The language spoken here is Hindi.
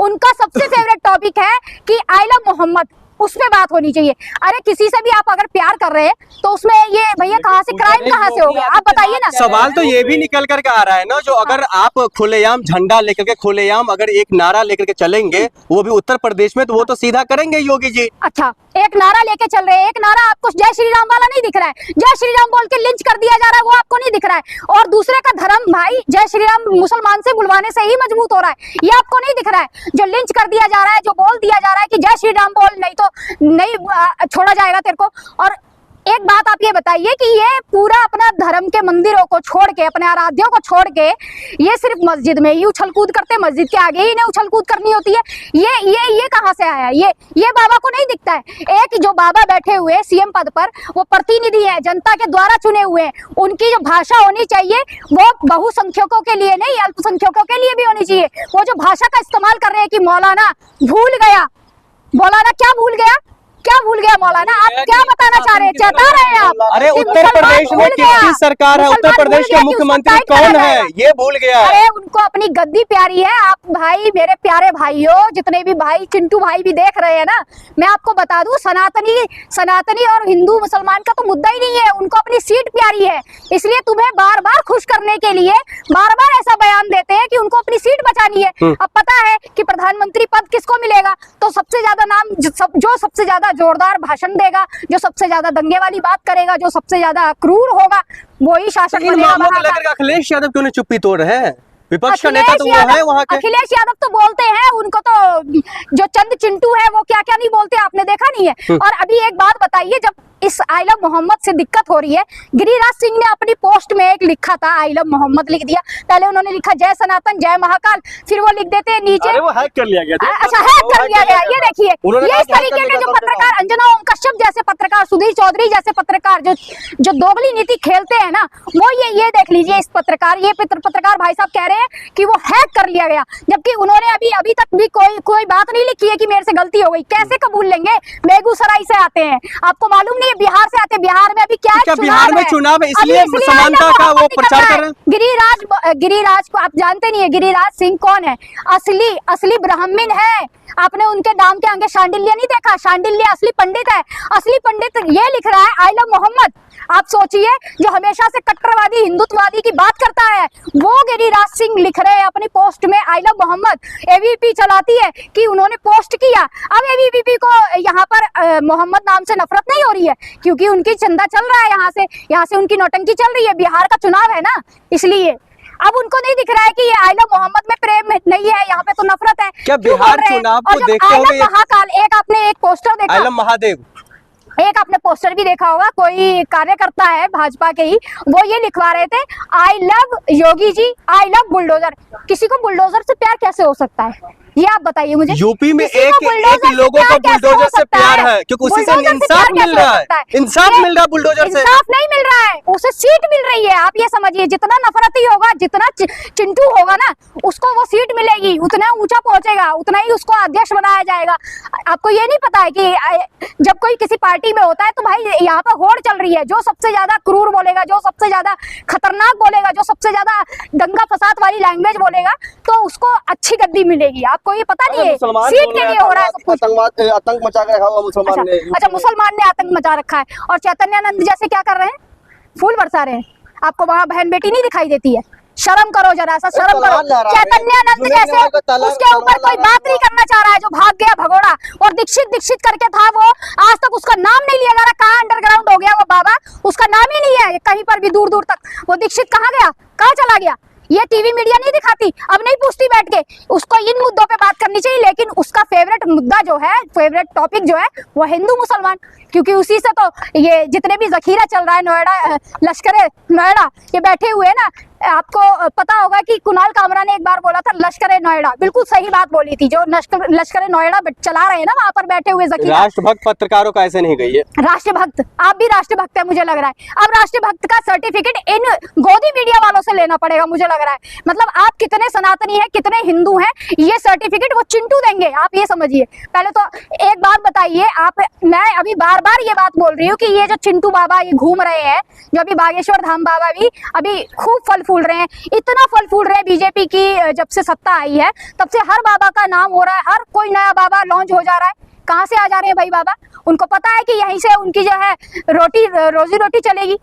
उनका सबसे फेवरेट टॉपिक है कि आई लव मोहम्मद, उस पे बात होनी चाहिए। अरे किसी से भी आप अगर प्यार कर रहे हैं तो उसमें ये भैया कहाँ से क्राइम कहाँ से हो गया, आप बताइए ना। सवाल तो ये भी निकल करके आ रहा है ना, जो अगर आप खुलेआम झंडा लेकर के खुलेआम अगर एक नारा लेकर के चलेंगे, वो भी उत्तर प्रदेश में, तो वो तो सीधा करेंगे योगी जी। अच्छा, एक नारा लेके चल रहे हैं, एक नारा आपको जय श्री राम वाला नहीं दिख रहा है, जय श्री राम बोल के लिंच कर दिया जा रहा है, वो आपको नहीं दिख रहा है। और दूसरे का धर्म, भाई जय श्री राम मुसलमान से बुलवाने से ही मजबूत हो रहा है, ये आपको नहीं दिख रहा है। जो लिंच कर दिया जा रहा है, जो बोल दिया जा रहा है कि जय श्री राम बोल, नहीं तो नहीं छोड़ा जाएगा तेरे को। और एक बात आप ये बताइए कि ये पूरा अपना धर्म के मंदिरों को छोड़ के, अपने आराध्यों को छोड़ के, ये सिर्फ मस्जिद में ही उछल कूद करते, मस्जिद के आगे ही इन्हें उछल कूद करनी होती है। ये कहाँ से आया? ये बाबा को नहीं दिखता है। एक जो बाबा बैठे हुए सीएम पद पर, वो प्रतिनिधि है, जनता के द्वारा चुने हुए हैं। उनकी जो भाषा होनी चाहिए वो बहुसंख्यकों के लिए नहीं, अल्पसंख्यकों के लिए भी होनी चाहिए। वो जो भाषा का इस्तेमाल कर रहे हैं कि मौलाना भूल गया, मौलाना क्या भूल गया, क्या भूल गया मौलाना? आप क्या बताना चाह रहे हैं, चेता रहे हैं आप? अरे उत्तर प्रदेश में किसकी सरकार है, उत्तर प्रदेश के मुख्यमंत्री कौन है, ये भूल गया। अरे उनको अपनी गद्दी प्यारी है। आप भाई, मेरे प्यारे भाइयों, जितने भी भाई, चिंटू भाई भी देख रहे हैं ना, मैं आपको बता दूं, सनातनी और हिंदू मुसलमान का तो मुद्दा ही नहीं है, उनको अपनी सीट प्यारी है। इसलिए तुम्हें बार बार खुश करने के लिए बार बार ऐसा बयान देते हैं कि उनको अपनी सीट बचानी है। अब पता है कि प्रधानमंत्री पद किसको मिलेगा, तो सबसे ज्यादा नाम जो सबसे ज्यादा जोरदार भाषण देगा, जो सबसे ज्यादा दंगे वाली बात करेगा, जो सबसे ज्यादा क्रूर होगा, वही शासक बनेगा। अखिलेश यादव क्यों नहीं चुप्पी तोड़ रहे हैं? विपक्ष का नेता तो वो है वहाँ के। अखिलेश यादव तो बोलते हैं, उनको तो जो चंद चिंटू है वो क्या क्या नहीं बोलते, आपने देखा नहीं है। और अभी एक बात बताइए, जब इस आई लव मोहम्मद से दिक्कत हो रही है, गिरिराज सिंह ने अपनी पोस्ट में एक लिखा था, आई लव मोहम्मद लिख दिया। पहले उन्होंने लिखा जय सनातन जय महाकाल, फिर वो लिख देते हैं नीचे। अरे वो हैक कर लिया गया। अच्छा, हैक कर लिया गया। ये देखिए, ये इस तरीके के जो पत्रकार, अंजना ओम कश्यप जैसे पत्रकार, सुधीर चौधरी जैसे पत्रकार जो दोगली नीति खेलते हैं ना, वो ये देख लीजिए, इस पत्रकार भाई साहब कह रहे हैं कि वो हैक कर लिया गया, जबकि उन्होंने अभी तक भी कोई बात नहीं लिखी है कि मेरे से गलती हो गई। कैसे कबूल लेंगे? बेगूसराय से आते हैं, आपको मालूम नहीं है, बिहार से आते। बिहार में अभी क्या है, बिहार में चुनाव है, इसलिए समानता का वो प्रचार कर रहे हैं। गिरिराज को आप जानते नहीं है, गिरिराज सिंह कौन है? असली ब्राह्मण है। आपने उनके नाम के आगे शांडिल्य नहीं देखा? शांडिल्य असली पंडित है। असली पंडित ये लिख रहा है आई लव मोहम्मद। आप सोचिए, जो हमेशा से कट्टरवादी हिंदुत्ववादी की बात करता है, वो गिरिराज सिंह लिख रहे हैं अपनी पोस्ट में आई लव मोहम्मद। एबीपी चलाती है कि उन्होंने पोस्ट किया। अब एबीपी को यहाँ पर मोहम्मद नाम से नफरत नहीं हो रही है, क्योंकि उनकी चंदा चल रहा है, यहाँ से उनकी नौटंकी चल रही है। बिहार का चुनाव है ना, इसलिए अब उनको नहीं दिख रहा है कि ये आई लव मोहम्मद में प्रेम नहीं है, यहाँ पे तो नफरत है। क्या बिहार चुनाव को देखते हुए महाकाल, एक आपने एक पोस्टर देखा, आई लव महादेव, एक आपने पोस्टर भी देखा होगा, कोई कार्यकर्ता है भाजपा के ही, वो ये लिखवा रहे थे I love Yogi ji, I love bulldozer. किसी को बुलडोजर से प्यार कैसे हो सकता है, ये आप बताइए मुझे। यूपी में एक लोगों को बुलडोजर से प्यार है, क्योंकि उसी से इंसाफ मिल रहा है। इंसाफ मिल रहा है, बुलडोजर से इंसाफ नहीं मिल रहा है, उसे सीट मिल रही है। आप ये समझिए, जितना नफरती होगा, जितना चिंटू होगा ना, उसको वो सीट मिलेगी, उतना ऊंचा पहुंचेगा, उतना ही उसको अध्यक्ष बनाया जाएगा। आपको ये नहीं पता है कि जब कोई किसी पार्टी में होता है तो भाई यहाँ पर होड़ चल रही है, जो सबसे ज्यादा क्रूर बोलेगा, जो सबसे ज्यादा खतरनाक बोलेगा, जो सबसे ज्यादा दंगा फसाद वाली लैंग्वेज बोलेगा, तो उसको अच्छी गद्दी मिलेगी। आपको ये पता नहीं है, सीट के लिए हो रहा है सब कुछ। आतंक मचा के रखा हुआ मुसलमान ने। अच्छा, मुसलमान ने आतंक मचा रखा है, और चैतन्यानंद जैसे क्या कर रहे हैं, फूल बरसा रहे हैं। आपको वहां बहन बेटी नहीं दिखाई देती है? शर्म करो जरा सा, शर्म करो। चैतन्यानंद जैसे उसके ऊपर कोई बात नहीं करना चाह रहा है, जो भाग गया भगोड़ा। और दीक्षित करके था वो, आज तक उसका नाम नहीं लिया जा रहा। कहाँ अंडरग्राउंड हो गया वो बाबा, उसका नाम ही नहीं है कहीं पर भी, दूर दूर तक। वो दीक्षित कहाँ गया, कहाँ चला गया? ये टीवी मीडिया नहीं दिखाती, अब नहीं पूछती बैठ के। उसको इन मुद्दों पे बात करनी चाहिए, लेकिन उसका फेवरेट मुद्दा जो है, फेवरेट टॉपिक जो है, वो हिंदू मुसलमान, क्योंकि उसी से तो ये जितने भी जखीरा चल रहा है, नोएडा, लश्कर नोएडा, ये बैठे हुए हैं ना। आपको पता होगा कि कुणाल कामरा ने एक बार बोला था लश्कर नोएडा, बिल्कुल सही बात बोली थी। जो लश्कर नोएडा चला रहे हैं ना, वहाँ पर बैठे हुए जखीरा। राष्ट्रभक्त पत्रकारों का ऐसे नहीं गई है। राष्ट्रभक्त, आप भी राष्ट्रभक्त है मुझे लग रहा है। अब राष्ट्रभक्त का सर्टिफिकेट इन गोदी मीडिया वालों से लेना पड़ेगा मुझे लग रहा है। मतलब आप कितने सनातनी हैं, कितने हिंदू हैं, ये सर्टिफिकेट वो चिंटू देंगे, आप ये समझिए। पहले तो एक बात बताइए आप, मैं अभी बार बार ये बात बोल रही हूँ कि ये जो चिंटू बाबा ये घूम रहे हैं, जो अभी बागेश्वर धाम बाबा भी अभी खूब फल फूल रहे हैं, इतना फल फूल रहे हैं। बीजेपी की जब से सत्ता आई है तब से हर बाबा का नाम हो रहा है, हर कोई नया बाबा लॉन्च हो जा रहा है। कहाँ से आ जा रहे हैं भाई बाबा? उनको पता है कि यहीं से उनकी जो है रोजी रोटी चलेगी।